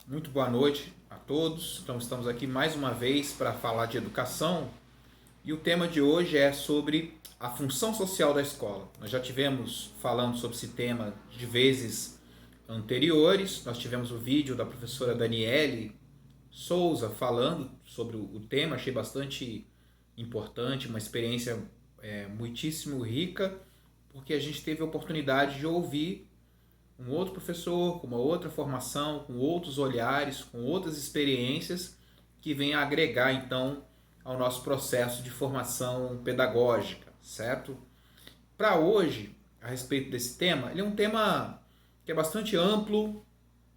Muito boa noite a todos. Então, estamos aqui mais uma vez para falar de educação e o tema de hoje é sobre a função social da escola. Nós já tivemos falando sobre esse tema de vezes anteriores. Nós tivemos o vídeo da professora Daniele Souza falando sobre o tema, achei bastante importante, uma experiência muitíssimo rica, porque a gente teve a oportunidade de ouvir um outro professor, com uma outra formação, com outros olhares, com outras experiências, que vem agregar então ao nosso processo de formação pedagógica, certo? Para hoje, a respeito desse tema, ele é um tema que é bastante amplo,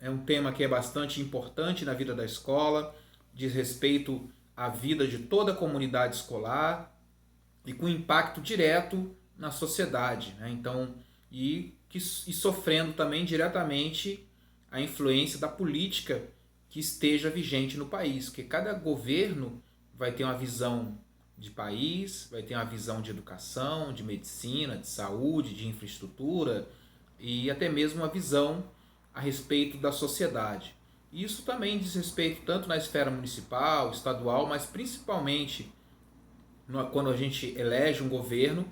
é um tema que é bastante importante na vida da escola, diz respeito à vida de toda a comunidade escolar e com impacto direto na sociedade, né? Então, e sofrendo também diretamente a influência da política que esteja vigente no país, porque cada governo vai ter uma visão de país, vai ter uma visão de educação, de medicina, de saúde, de infraestrutura e até mesmo uma visão a respeito da sociedade. E isso também diz respeito tanto na esfera municipal, estadual, mas principalmente quando a gente elege um governo,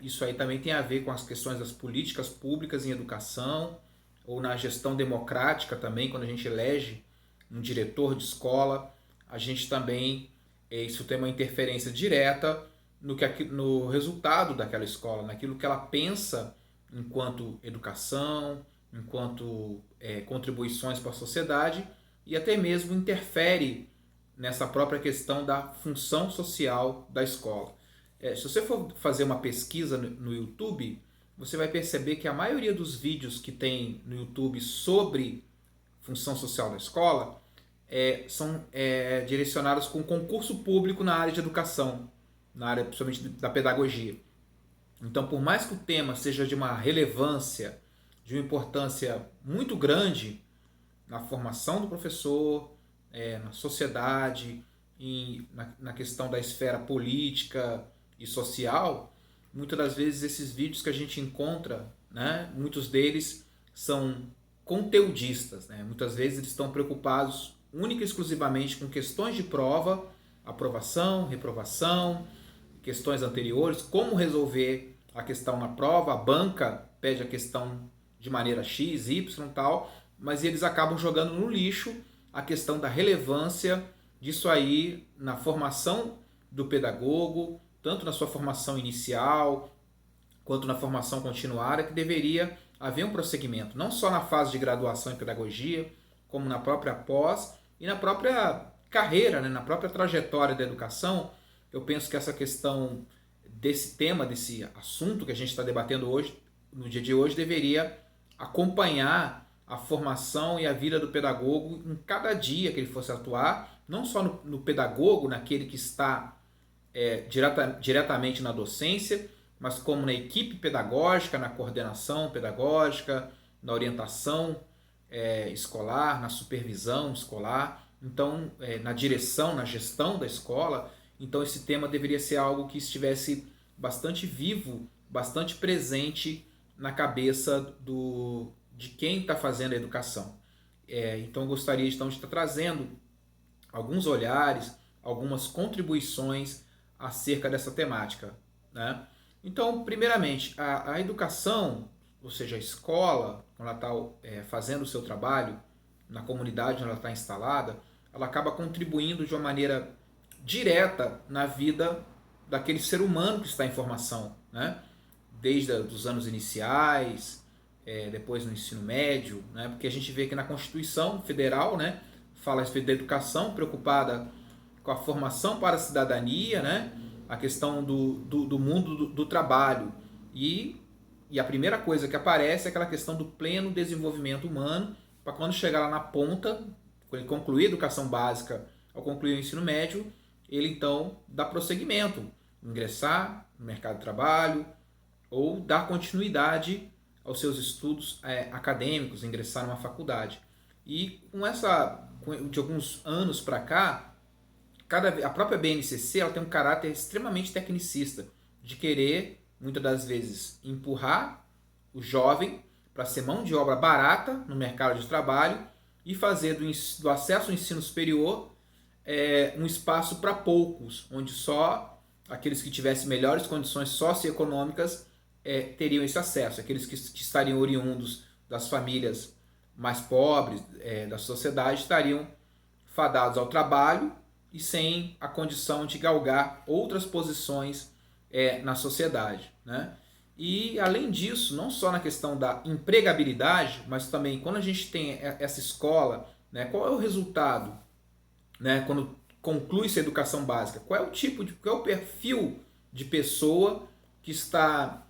isso aí também tem a ver com as questões das políticas públicas em educação, ou na gestão democrática também, quando a gente elege um diretor de escola, a gente também, isso tem uma interferência direta no resultado daquela escola, naquilo que ela pensa enquanto educação, enquanto contribuições para a sociedade, e até mesmo interfere nessa própria questão da função social da escola. Se você for fazer uma pesquisa no YouTube, você vai perceber que a maioria dos vídeos que tem no YouTube sobre função social da escola são direcionados com concurso público na área de educação, na área principalmente da pedagogia. Então, por mais que o tema seja de uma relevância, de uma importância muito grande na formação do professor, na sociedade, na questão da esfera política e social, muitas das vezes esses vídeos que a gente encontra, né, muitos deles são conteudistas, né? Muitas vezes eles estão preocupados única e exclusivamente com questões de prova, aprovação, reprovação, questões anteriores, como resolver a questão na prova, a banca pede a questão de maneira X, Y e tal, mas eles acabam jogando no lixo a questão da relevância disso aí na formação do pedagogo, tanto na sua formação inicial quanto na formação continuada, que deveria haver um prosseguimento, não só na fase de graduação em pedagogia, como na própria pós e na própria carreira, né, na própria trajetória da educação. Eu penso que essa questão desse tema, desse assunto que a gente está debatendo hoje, no dia de hoje, deveria acompanhar a formação e a vida do pedagogo em cada dia que ele fosse atuar, não só no pedagogo, naquele que está diretamente na docência, mas como na equipe pedagógica, na coordenação pedagógica, na orientação escolar, na supervisão escolar, então na direção, na gestão da escola. Então esse tema deveria ser algo que estivesse bastante vivo, bastante presente na cabeça de quem está fazendo a educação. Então eu gostaria então, de estar trazendo alguns olhares, algumas contribuições acerca dessa temática, né? Então, primeiramente, a educação, ou seja, a escola, quando ela está fazendo o seu trabalho na comunidade onde ela está instalada, ela acaba contribuindo de uma maneira direta na vida daquele ser humano que está em formação, né? Desde os anos iniciais, depois no ensino médio, né? Porque a gente vê que na Constituição Federal, né, fala a respeito da educação, preocupada com a formação para a cidadania, né? A questão do mundo do trabalho. E a primeira coisa que aparece é aquela questão do pleno desenvolvimento humano, para quando chegar lá na ponta, quando ele concluir a educação básica, ao concluir o ensino médio, ele então dá prosseguimento, ingressar no mercado de trabalho ou dar continuidade aos seus estudos acadêmicos, ingressar numa faculdade. E de alguns anos para cá, a própria BNCC ela tem um caráter extremamente tecnicista, de querer, muitas das vezes, empurrar o jovem para ser mão de obra barata no mercado de trabalho e fazer do acesso ao ensino superior um espaço para poucos, onde só aqueles que tivessem melhores condições socioeconômicas teriam esse acesso, aqueles que estariam oriundos das famílias mais pobres da sociedade estariam fadados ao trabalho e sem a condição de galgar outras posições na sociedade, né? E além disso, não só na questão da empregabilidade, mas também quando a gente tem essa escola, né, qual é o resultado, né, quando conclui-se a educação básica? Qual é o perfil de pessoa que está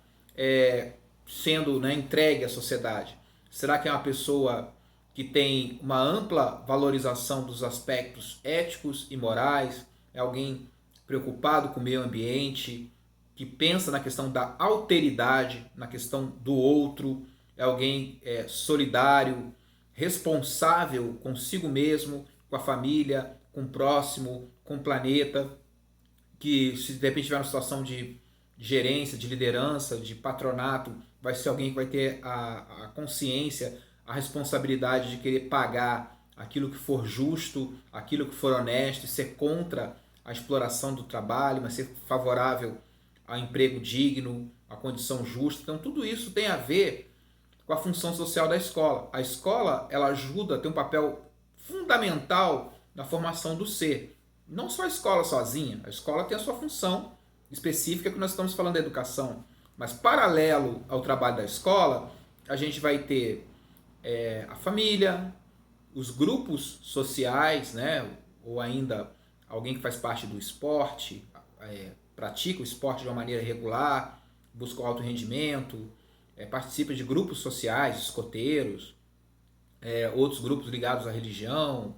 sendo, né, entregue à sociedade? Será que é uma pessoa que tem uma ampla valorização dos aspectos éticos e morais? É alguém preocupado com o meio ambiente, que pensa na questão da alteridade, na questão do outro? É alguém solidário, responsável consigo mesmo, com a família, com o próximo, com o planeta, que se de repente tiver uma situação de gerência, de liderança, de patronato, vai ser alguém que vai ter a consciência, a responsabilidade de querer pagar aquilo que for justo, aquilo que for honesto, ser contra a exploração do trabalho, mas ser favorável ao emprego digno, à condição justa. Então tudo isso tem a ver com a função social da escola. A escola, ela ajuda, tem um papel fundamental na formação do ser. Não só a escola sozinha, a escola tem a sua função específica, que nós estamos falando da educação, mas paralelo ao trabalho da escola, a gente vai ter a família, os grupos sociais, né? Ou ainda alguém que faz parte do esporte, pratica o esporte de uma maneira regular, busca o alto rendimento, participa de grupos sociais, escoteiros, outros grupos ligados à religião.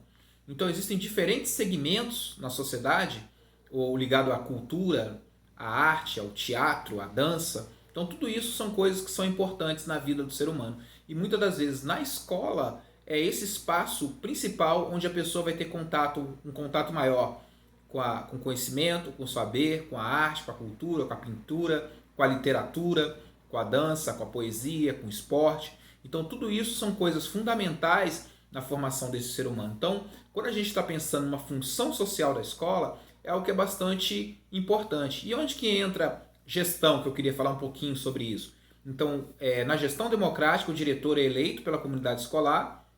Então existem diferentes segmentos na sociedade, ou ligado à cultura, à arte, ao teatro, à dança. Então tudo isso são coisas que são importantes na vida do ser humano. E muitas das vezes na escola é esse espaço principal onde a pessoa vai ter um contato maior com o conhecimento, com o saber, com a arte, com a cultura, com a pintura, com a literatura, com a dança, com a poesia, com o esporte. Então tudo isso são coisas fundamentais na formação desse ser humano. Então, quando a gente está pensando numa função social da escola, é algo que é bastante importante. E onde que entra gestão, que eu queria falar um pouquinho sobre isso? Então, na gestão democrática, o diretor é eleito pela comunidade escolar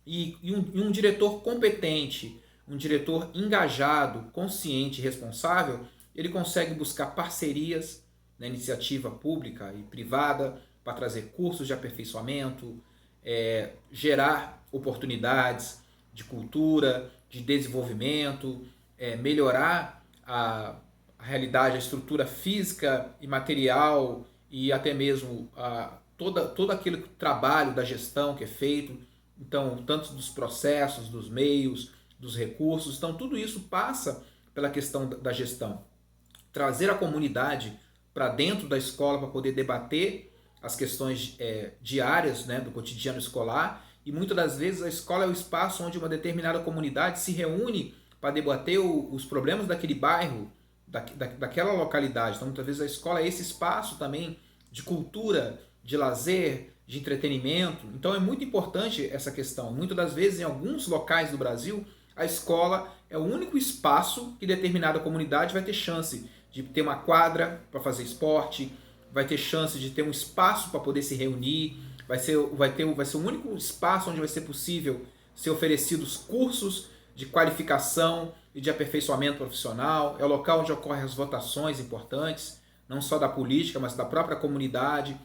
e um diretor competente, um diretor engajado, consciente e responsável, ele consegue buscar parcerias na iniciativa pública e privada para trazer cursos de aperfeiçoamento, gerar oportunidades de cultura, de desenvolvimento, melhorar a realidade, a estrutura física e material e até mesmo todo aquele trabalho da gestão que é feito. Então, tanto dos processos, dos meios, dos recursos. Então, tudo isso passa pela questão da gestão. Trazer a comunidade para dentro da escola para poder debater as questões diárias, né, do cotidiano escolar. E muitas das vezes a escola é o espaço onde uma determinada comunidade se reúne para debater os problemas daquele bairro, daquela localidade. Então, muitas vezes a escola é esse espaço também de cultura, de lazer, de entretenimento. Então, é muito importante essa questão. Muitas das vezes, em alguns locais do Brasil, a escola é o único espaço que determinada comunidade vai ter chance de ter uma quadra para fazer esporte, vai ter chance de ter um espaço para poder se reunir, vai ser o único espaço onde vai ser possível ser oferecidos cursos de qualificação e de aperfeiçoamento profissional. É o local onde ocorrem as votações importantes, não só da política, mas da própria comunidade.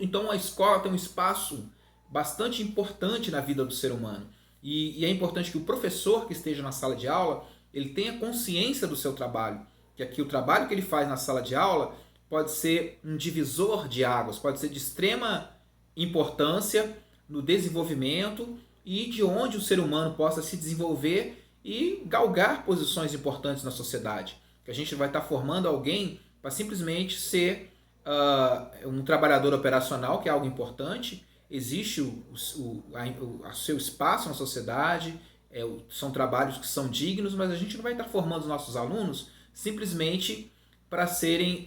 Então a escola tem um espaço bastante importante na vida do ser humano. E é importante que o professor que esteja na sala de aula, ele tenha consciência do seu trabalho. Que aqui o trabalho que ele faz na sala de aula pode ser um divisor de águas, pode ser de extrema importância no desenvolvimento e de onde o ser humano possa se desenvolver e galgar posições importantes na sociedade. Que a gente vai estar formando alguém para simplesmente ser um trabalhador operacional, que é algo importante. Existe o seu espaço na sociedade, são trabalhos que são dignos, mas a gente não vai estar formando os nossos alunos simplesmente para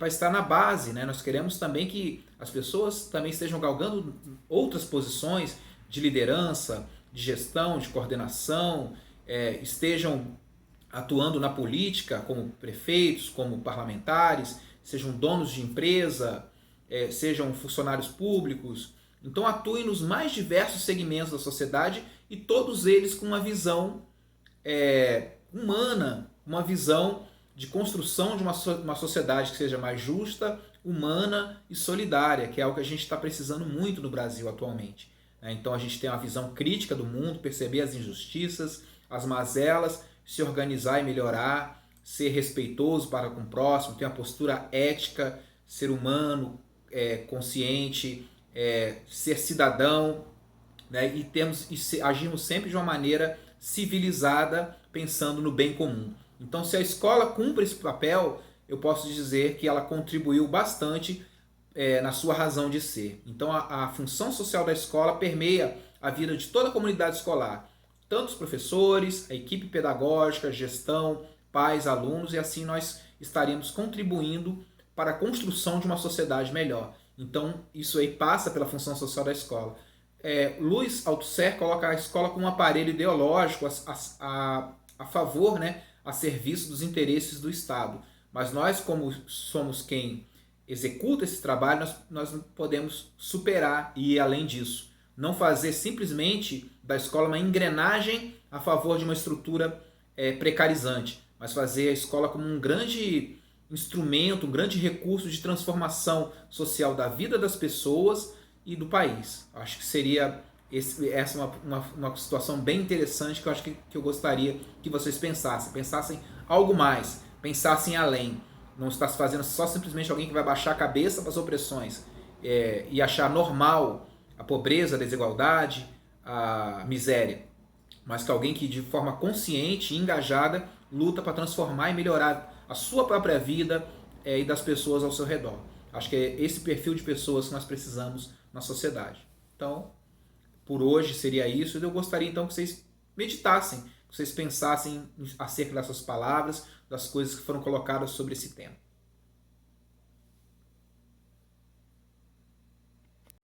estar na base, né? Nós queremos também que as pessoas também estejam galgando outras posições de liderança, de gestão, de coordenação, estejam atuando na política como prefeitos, como parlamentares, sejam donos de empresa, sejam funcionários públicos. Então atuem nos mais diversos segmentos da sociedade e todos eles com uma visão humana, uma visão de construção de uma sociedade que seja mais justa, humana e solidária, que é algo que a gente está precisando muito no Brasil atualmente. Então a gente tem uma visão crítica do mundo, perceber as injustiças, as mazelas, se organizar e melhorar, ser respeitoso para com o próximo, ter uma postura ética, ser humano, consciente, ser cidadão, né? E agimos sempre de uma maneira civilizada, pensando no bem comum. Então, se a escola cumpre esse papel, eu posso dizer que ela contribuiu bastante na sua razão de ser. Então, a função social da escola permeia a vida de toda a comunidade escolar, tanto os professores, a equipe pedagógica, gestão, pais, alunos, e assim nós estaríamos contribuindo para a construção de uma sociedade melhor. Então, isso aí passa pela função social da escola. Luiz Althusser coloca a escola como um aparelho ideológico a favor, né, a serviço dos interesses do Estado. Mas nós, como somos quem executa esse trabalho, nós não podemos superar e ir além disso. Não fazer simplesmente da escola uma engrenagem a favor de uma estrutura precarizante, mas fazer a escola como um grande instrumento, um grande recurso de transformação social da vida das pessoas e do país. Acho que seria essa uma situação bem interessante que eu acho que eu gostaria que vocês pensassem algo mais, pensassem além. Não está se fazendo só simplesmente alguém que vai baixar a cabeça para as opressões e achar normal a pobreza, a desigualdade, a miséria, mas que alguém que de forma consciente e engajada luta para transformar e melhorar a sua própria vida e das pessoas ao seu redor. Acho que é esse perfil de pessoas que nós precisamos na sociedade. Então, por hoje seria isso. Eu gostaria então que vocês meditassem, que vocês pensassem acerca dessas palavras, das coisas que foram colocadas sobre esse tema.